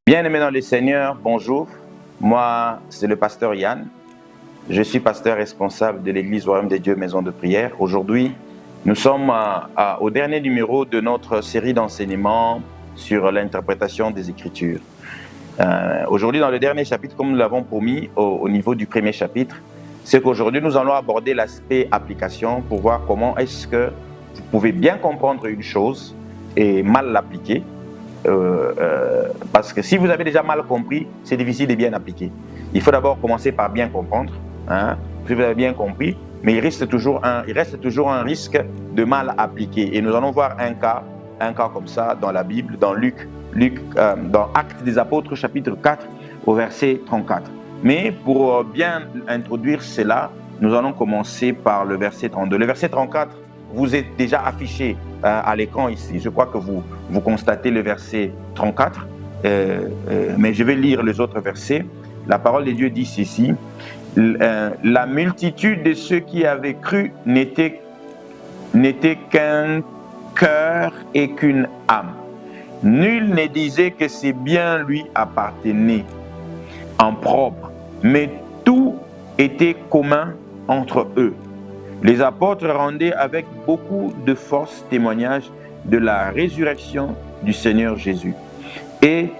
Bien-aimés dans le Seigneur, bonjour. Moi, c'est le pasteur Yann. Je suis pasteur responsable de l'Église Royaume des Dieux Maison de Prière. Aujourd'hui, nous sommes au dernier numéro de notre série d'enseignements sur l'interprétation des Écritures. Aujourd'hui, dans le dernier chapitre, comme nous l'avons promis au niveau du premier chapitre, c'est qu'aujourd'hui, nous allons aborder l'aspect application pour voir comment est-ce que vous pouvez bien comprendre une chose et mal l'appliquer. Parce que si vous avez déjà mal compris, c'est difficile de bien appliquer. Il faut d'abord commencer par bien comprendre. Si vous avez bien compris, mais il reste toujours un risque de mal appliquer. Et nous allons voir un cas comme ça dans la Bible, dans dans Actes des Apôtres, chapitre 4, au verset 34. Mais pour bien introduire cela, nous allons commencer par le verset 32. Le verset 34 vous est déjà affiché à l'écran ici. Je crois que vous constatez le verset 34, mais je vais lire les autres versets. La parole de Dieu dit ceci: la multitude de ceux qui avaient cru n'était qu'un cœur et qu'une âme. Nul ne disait que ses biens lui appartenaient en propre, mais tout était commun entre eux. Les apôtres rendaient avec beaucoup de force témoignage de la résurrection du Seigneur Jésus. Et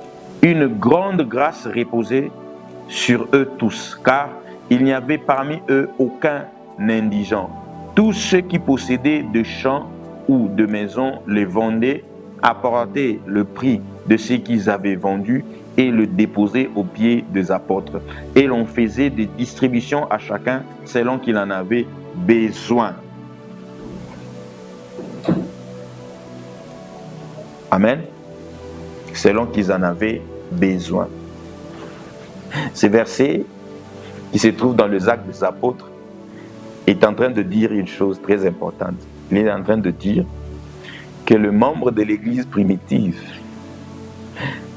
une grande grâce reposait sur eux tous, car il n'y avait parmi eux aucun indigent. Tous ceux qui possédaient de champs ou de maisons les vendaient, apportaient le prix de ce qu'ils avaient vendu et le déposaient aux pieds des apôtres. Et l'on faisait des distributions à chacun selon qu'il en avait besoin. Amen. Selon qu'ils en avaient besoin. Ce verset qui se trouve dans les Actes des Apôtres est en train de dire une chose très importante. Il est en train de dire que les membres de l'Église primitive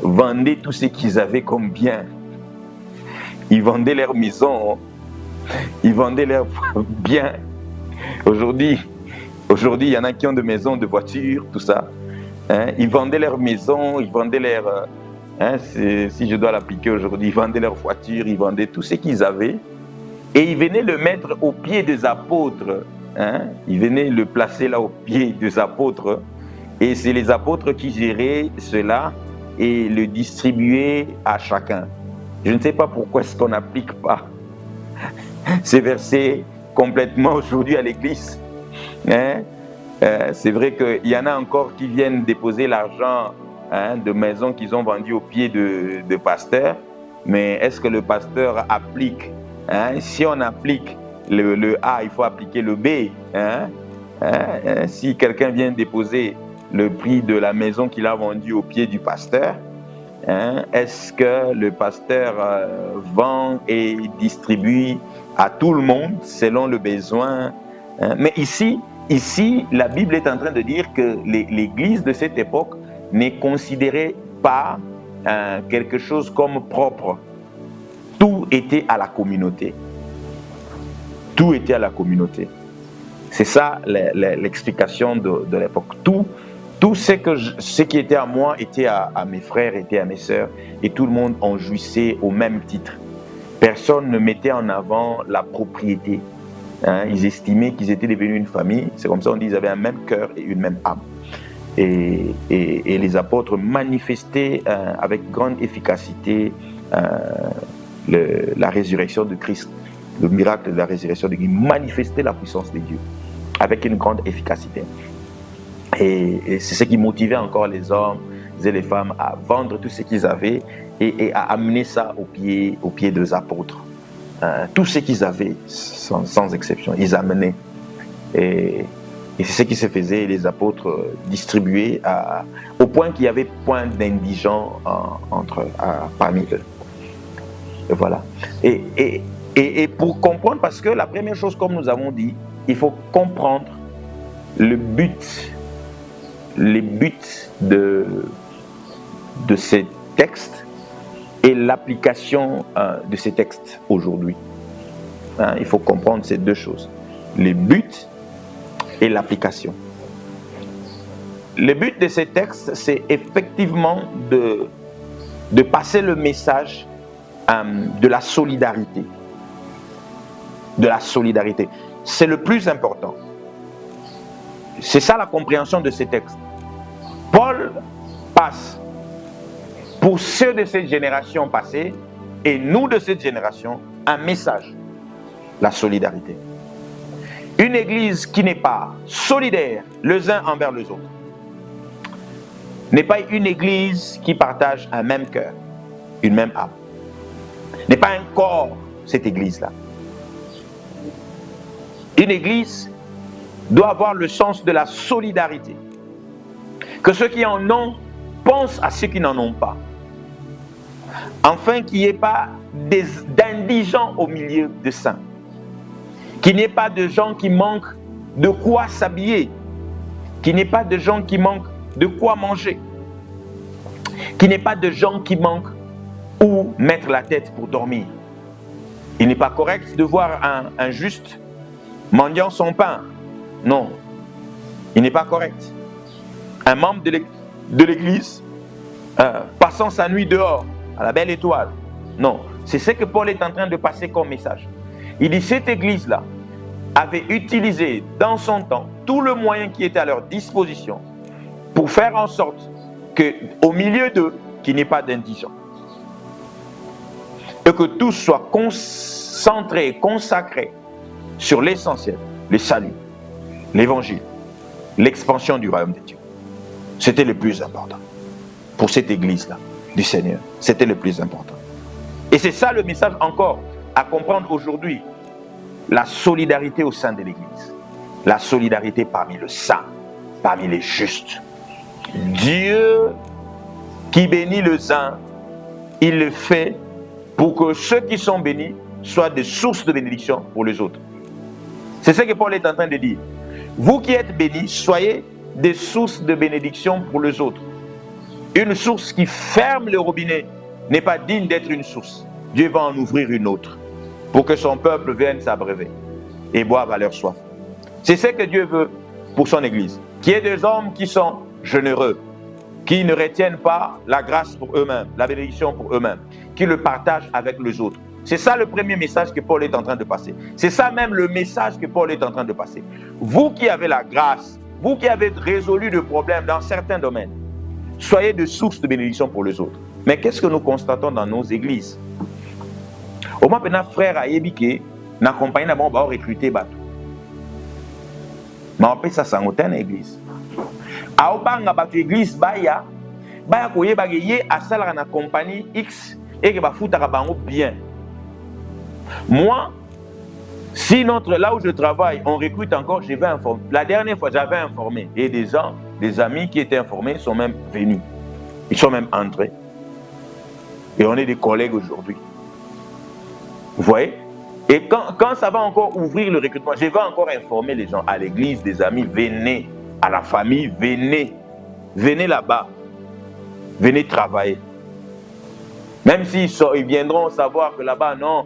vendaient tout ce qu'ils avaient comme bien. Ils vendaient leurs maisons, ils vendaient leurs biens. Aujourd'hui, il y en a qui ont des maisons, des voitures, tout ça. Ils vendaient leurs maisons, ils vendaient leurs... si je dois l'appliquer aujourd'hui, ils vendaient leurs voitures, ils vendaient tout ce qu'ils avaient. Et ils venaient le mettre aux pieds des apôtres. Ils venaient le placer là aux pieds des apôtres. Et c'est les apôtres qui géraient cela et le distribuaient à chacun. Je ne sais pas pourquoi est-ce qu'on n'applique pas ces versets complètement aujourd'hui à l'église. C'est vrai qu'il y en a encore qui viennent déposer l'argent de maisons qu'ils ont vendues aux pieds de pasteurs. Mais est-ce que le pasteur applique? Si on applique le A, il faut appliquer le B. Si quelqu'un vient déposer le prix de la maison qu'il a vendue aux pieds du pasteur, est-ce que le pasteur vend et distribue à tout le monde selon le besoin? Mais ici, la Bible est en train de dire que l'Église de cette époque ne considérait pas quelque chose comme propre. Tout était à la communauté. Tout était à la communauté. C'est ça l'explication de l'époque. Tout ce qui était à moi était à mes frères, était à mes sœurs, et tout le monde en jouissait au même titre. Personne ne mettait en avant la propriété. Ils estimaient qu'ils étaient devenus une famille. C'est comme ça on dit qu'ils avaient un même cœur et une même âme. Et les apôtres manifestaient avec grande efficacité la résurrection de Christ, le miracle de la résurrection de Christ, manifestaient la puissance de Dieu avec une grande efficacité. Et c'est ce qui motivait encore les hommes et les femmes à vendre tout ce qu'ils avaient et à amener ça aux pieds des apôtres. Tout ce qu'ils avaient, sans exception, ils amenaient. Et c'est ce qui se faisait, les apôtres distribuaient au point qu'il n'y avait point d'indigents parmi eux. Et voilà. Et pour comprendre, parce que la première chose, comme nous avons dit, il faut comprendre le but de ces textes et l'application de ces textes aujourd'hui. Il faut comprendre ces deux choses. Le but et l'application. Le but de ces textes, c'est effectivement de passer le message de la solidarité. De la solidarité. C'est le plus important. C'est ça la compréhension de ces textes. Paul passe pour ceux de cette génération passée et nous de cette génération un message, la solidarité. Une église qui n'est pas solidaire les uns envers les autres n'est pas une église qui partage un même cœur, une même âme. N'est pas un corps, cette église-là. Une église doit avoir le sens de la solidarité. Que ceux qui en ont pensent à ceux qui n'en ont pas. Afin qu'il n'y ait pas d'indigents au milieu de saints. Qu'il n'y ait pas de gens qui manquent de quoi s'habiller. Qu'il n'y ait pas de gens qui manquent de quoi manger. Qu'il n'y ait pas de gens qui manquent où mettre la tête pour dormir. Il n'est pas correct de voir un juste mendiant son pain. Non, il n'est pas correct. Un membre de l'église passant sa nuit dehors à la belle étoile. Non, c'est ce que Paul est en train de passer comme message. Il dit cette église-là avait utilisé dans son temps tout le moyen qui était à leur disposition pour faire en sorte qu'au milieu d'eux, qu'il n'y ait pas d'indigents. Et que tout soit concentré, consacré sur l'essentiel, le salut, l'évangile, l'expansion du royaume de Dieu. C'était le plus important pour cette église-là du Seigneur. C'était le plus important. Et c'est ça le message encore à comprendre aujourd'hui. La solidarité au sein de l'église. La solidarité parmi les saints, parmi les justes. Dieu qui bénit les uns, il le fait pour que ceux qui sont bénis soient des sources de bénédiction pour les autres. C'est ce que Paul est en train de dire. Vous qui êtes bénis, soyez des sources de bénédiction pour les autres. Une source qui ferme le robinet n'est pas digne d'être une source. Dieu va en ouvrir une autre pour que son peuple vienne s'abreuver et boive à leur soif. C'est ce que Dieu veut pour son Église. Qu'il y ait des hommes qui sont généreux, qui ne retiennent pas la grâce pour eux-mêmes, la bénédiction pour eux-mêmes, qui le partagent avec les autres. C'est ça le premier message que Paul est en train de passer. C'est ça même le message que Paul est en train de passer. Vous qui avez la grâce, vous qui avez résolu le problème dans certains domaines, soyez de source de bénédiction pour les autres. Mais qu'est-ce que nous constatons dans nos églises? Au moins, un frère a yébike, n'a compagnie n'a pas recruté bateau. Mais on peut ça s'engoter dans l'église. A obanga bateau église baya koye bageye a salara na compagnie X et que ba foutara bango bien. Moi, si là où je travaille, on recrute encore, je vais informer. La dernière fois, j'avais informé. Et des gens, des amis qui étaient informés sont même venus. Ils sont même entrés. Et on est des collègues aujourd'hui. Vous voyez? Et quand ça va encore ouvrir le recrutement, je vais encore informer les gens à l'église, des amis, venez. À la famille, venez. Venez là-bas. Venez travailler. Même s'ils viendront savoir que là-bas, non,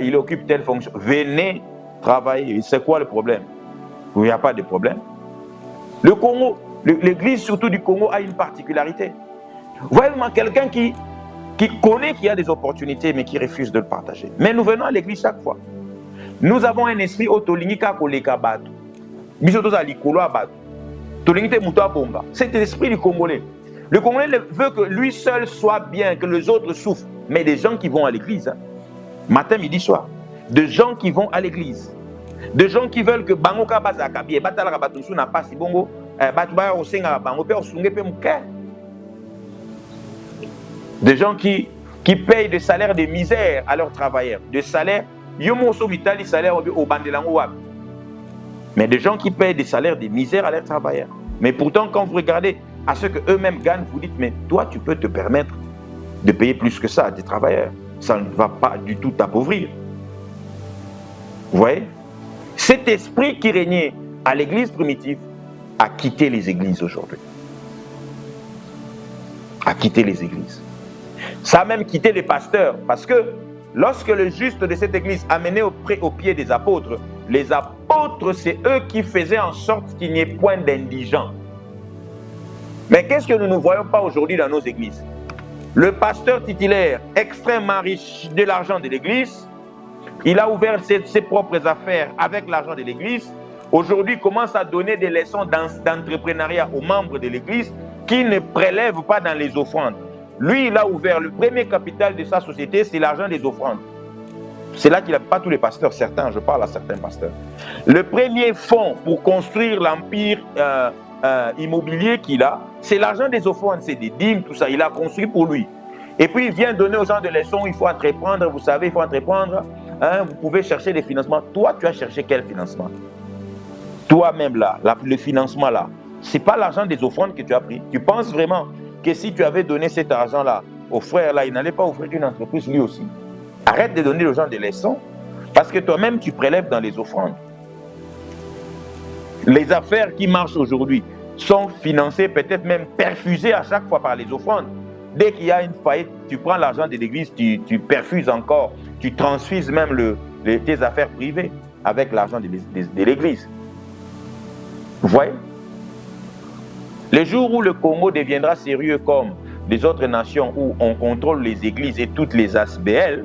il occupe telle fonction. Venez travailler. C'est quoi le problème? Il n'y a pas de problème. Le Congo, l'église surtout du Congo a une particularité. Voyez-moi quelqu'un qui connaît qu'il y a des opportunités mais qui refuse de le partager. Mais nous venons à l'église chaque fois. Nous avons un esprit autolingika koleka bato. Bisoto alikolo bato. Tolingite muto bomba. C'est l'esprit du Congolais. Le Congolais veut que lui seul soit bien, que les autres souffrent. Mais des gens qui vont à l'église, hein, matin, midi, soir, de gens qui vont à l'église, de gens qui veulent que bangoka bazaka bien, batala batusu na pasi bongo, batubaya osenga bango pe osunge pe muke. Des gens qui payent des salaires de misère à leurs travailleurs, des salaires yomoso vitali salaire au bandelango wab. Mais des gens qui payent des salaires de misère à leurs travailleurs. Mais pourtant, quand vous regardez à ce qu'eux-mêmes gagnent, vous dites, mais toi, tu peux te permettre de payer plus que ça à des travailleurs. Ça ne va pas du tout t'appauvrir. Vous voyez? Cet esprit qui régnait à l'église primitive a quitté les églises aujourd'hui. A quitté les églises. Ça a même quitté les pasteurs, parce que lorsque le juste de cette église amenait au pied des apôtres, les apôtres, c'est eux qui faisaient en sorte qu'il n'y ait point d'indigents. Mais qu'est-ce que nous ne voyons pas aujourd'hui dans nos églises? Le pasteur titulaire, extrêmement riche de l'argent de l'église, il a ouvert ses propres affaires avec l'argent de l'église. Aujourd'hui, commence à donner des leçons d'entrepreneuriat aux membres de l'église qui ne prélèvent pas dans les offrandes. Lui, il a ouvert le premier capital de sa société, c'est l'argent des offrandes. C'est là qu'il n'a pas tous les pasteurs, certains, je parle à certains pasteurs. Le premier fonds pour construire l'empire immobilier qu'il a, c'est l'argent des offrandes, c'est des dîmes, tout ça, il a construit pour lui. Et puis il vient donner aux gens des leçons, il faut entreprendre, vous savez, il faut entreprendre, hein, vous pouvez chercher des financements. Toi, tu as cherché quel financement? Toi-même là, le financement là, ce n'est pas l'argent des offrandes que tu as pris. Tu penses vraiment que si tu avais donné cet argent-là au frère là, il n'allait pas ouvrir une entreprise lui aussi? Arrête de donner aux gens des leçons, parce que toi-même tu prélèves dans les offrandes. Les affaires qui marchent aujourd'hui sont financées, peut-être même perfusées à chaque fois par les offrandes. Dès qu'il y a une faillite, tu prends l'argent de l'église, tu perfuses encore, tu transfuses même tes affaires privées avec l'argent de l'église. Vous voyez? Le jour où le Congo deviendra sérieux comme les autres nations où on contrôle les églises et toutes les ASBL,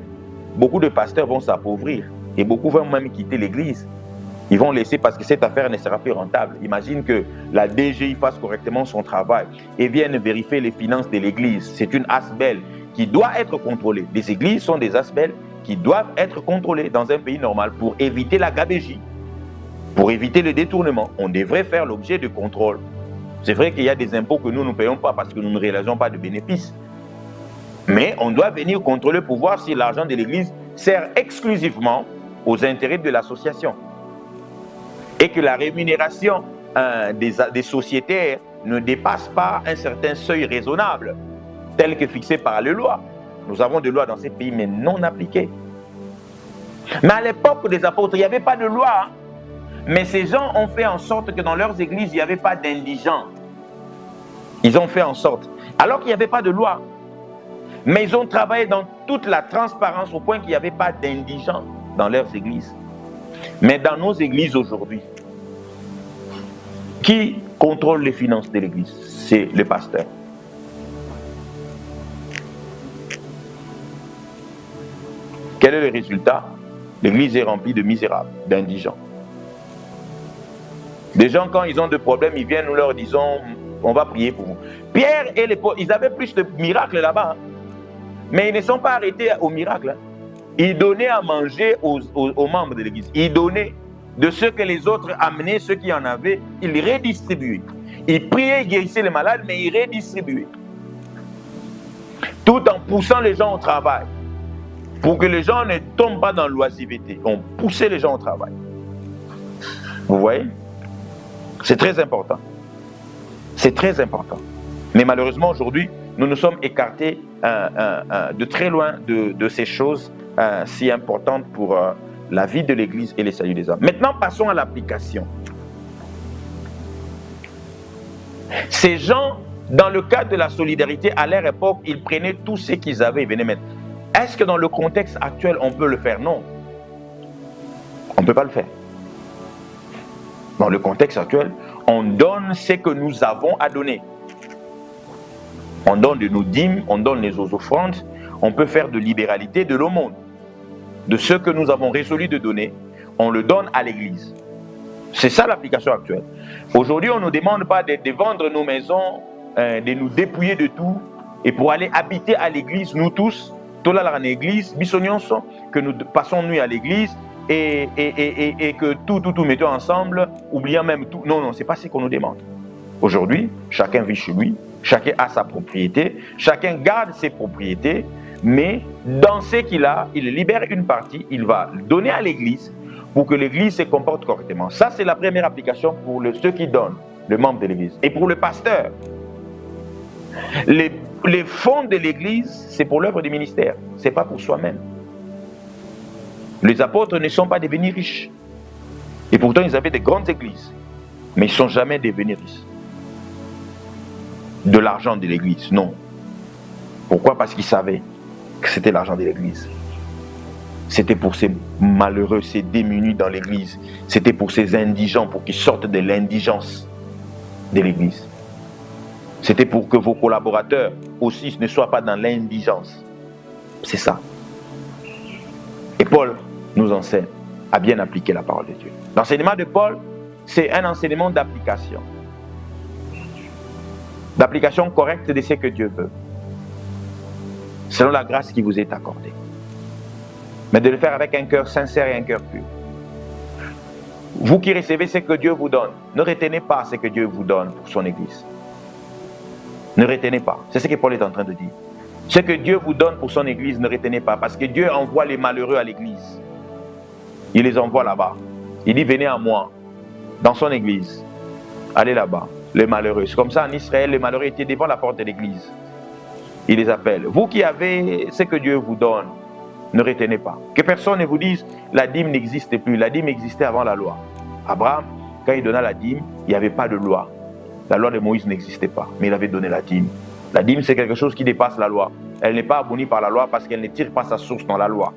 beaucoup de pasteurs vont s'appauvrir et beaucoup vont même quitter l'église. Ils vont laisser parce que cette affaire ne sera plus rentable. Imagine que la DGI fasse correctement son travail et vienne vérifier les finances de l'église. C'est une ASBEL qui doit être contrôlée. Les églises sont des ASBEL qui doivent être contrôlées dans un pays normal pour éviter la gabégie, pour éviter le détournement. On devrait faire l'objet de contrôle. C'est vrai qu'il y a des impôts que nous ne payons pas parce que nous ne réalisons pas de bénéfices. Mais on doit venir contrôler pour voir si l'argent de l'église sert exclusivement aux intérêts de l'association. Et que la rémunération des sociétaires ne dépasse pas un certain seuil raisonnable, tel que fixé par les lois. Nous avons des lois dans ces pays, mais non appliquées. Mais à l'époque des apôtres, il n'y avait pas de loi. Hein? Mais ces gens ont fait en sorte que dans leurs églises, il n'y avait pas d'indigents. Ils ont fait en sorte, alors qu'il n'y avait pas de loi. Mais ils ont travaillé dans toute la transparence au point qu'il n'y avait pas d'indigents dans leurs églises. Mais dans nos églises aujourd'hui, qui contrôle les finances de l'église? C'est le pasteur. Quel est le résultat? L'église est remplie de misérables, d'indigents. Des gens, quand ils ont des problèmes, ils viennent, nous leur disons, on va prier pour vous. Pierre et les pauvres, ils avaient plus de miracles là-bas. Hein. Mais ils ne sont pas arrêtés au miracle. Hein. Ils donnaient à manger aux membres de l'église. Ils donnaient de ce que les autres amenaient, ceux qui en avaient, ils redistribuaient. Ils priaient, guérissaient les malades, mais ils redistribuaient. Tout en poussant les gens au travail. Pour que les gens ne tombent pas dans l'oisiveté. On poussait les gens au travail. Vous voyez? C'est très important. C'est très important. Mais malheureusement, aujourd'hui, nous nous sommes écartés de très loin de ces choses si importantes pour la vie de l'Église et les saluts des âmes. Maintenant, passons à l'application. Ces gens, dans le cadre de la solidarité, à leur époque, ils prenaient tout ce qu'ils avaient et venaient mettre. Est-ce que dans le contexte actuel, on peut le faire? Non. On ne peut pas le faire. Dans le contexte actuel, on donne ce que nous avons à donner. On donne de nos dîmes, on donne les offrandes, on peut faire de libéralité, de l'aumône. De ce que nous avons résolu de donner, on le donne à l'Église. C'est ça l'application actuelle. Aujourd'hui, on ne nous demande pas de vendre nos maisons, de nous dépouiller de tout, et pour aller habiter à l'Église, nous tous, tout là dans l'Église, que nous passons nuit à l'Église, et que tout mettons ensemble, oubliant même tout. Non, non, ce n'est pas ce qu'on nous demande. Aujourd'hui, chacun vit chez lui, chacun a sa propriété, chacun garde ses propriétés, mais dans ce qu'il a, il libère une partie, il va donner à l'Église pour que l'Église se comporte correctement. Ça, c'est la première application pour ceux qui donnent, le membre de l'Église. Et pour le pasteur, les fonds de l'Église, c'est pour l'œuvre du ministère, ce n'est pas pour soi-même. Les apôtres ne sont pas devenus riches. Et pourtant, ils avaient des grandes églises. Mais ils ne sont jamais devenus riches. De l'argent de l'église, non. Pourquoi? Parce qu'ils savaient que c'était l'argent de l'église. C'était pour ces malheureux, ces démunis dans l'église. C'était pour ces indigents, pour qu'ils sortent de l'indigence de l'église. C'était pour que vos collaborateurs aussi ne soient pas dans l'indigence. C'est ça. Et Paul nous enseigne à bien appliquer la parole de Dieu. L'enseignement de Paul, c'est un enseignement d'application. D'application correcte de ce que Dieu veut, selon la grâce qui vous est accordée. Mais de le faire avec un cœur sincère et un cœur pur. Vous qui recevez ce que Dieu vous donne, ne retenez pas ce que Dieu vous donne pour son Église. Ne retenez pas. C'est ce que Paul est en train de dire. Ce que Dieu vous donne pour son Église, ne retenez pas. Parce que Dieu envoie les malheureux à l'Église. Il les envoie là-bas. Il dit, venez à moi, dans son Église. Allez là-bas, les malheureux. C'est comme ça en Israël, les malheureux étaient devant la porte de l'Église. Il les appelle. Vous qui avez ce que Dieu vous donne, ne retenez pas. Que personne ne vous dise, la dîme n'existe plus. La dîme existait avant la loi. Abraham, quand il donna la dîme, il n'y avait pas de loi. La loi de Moïse n'existait pas, mais il avait donné la dîme. La dîme, c'est quelque chose qui dépasse la loi. Elle n'est pas abolie par la loi parce qu'elle ne tire pas sa source dans la loi.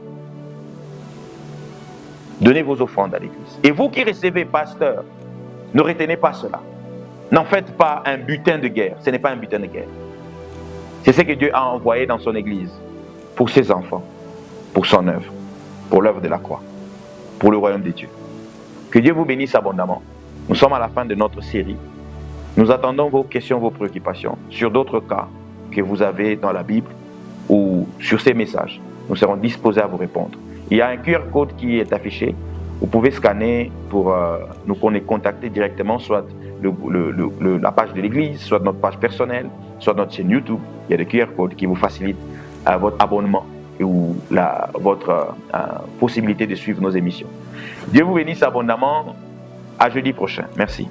Donnez vos offrandes à l'Église. Et vous qui recevez, pasteur, ne retenez pas cela. N'en faites pas un butin de guerre. Ce n'est pas un butin de guerre. C'est ce que Dieu a envoyé dans son Église pour ses enfants, pour son œuvre, pour l'œuvre de la croix, pour le royaume de Dieu. Que Dieu vous bénisse abondamment. Nous sommes à la fin de notre série. Nous attendons vos questions, vos préoccupations sur d'autres cas que vous avez dans la Bible ou sur ces messages. Nous serons disposés à vous répondre. Il y a un QR code qui est affiché. Vous pouvez scanner pour nous contacter directement, soit la page de l'Église, soit notre page personnelle, soit notre chaîne YouTube. Il y a des QR codes qui vous facilitent votre abonnement ou votre possibilité de suivre nos émissions. Dieu vous bénisse abondamment. À jeudi prochain. Merci.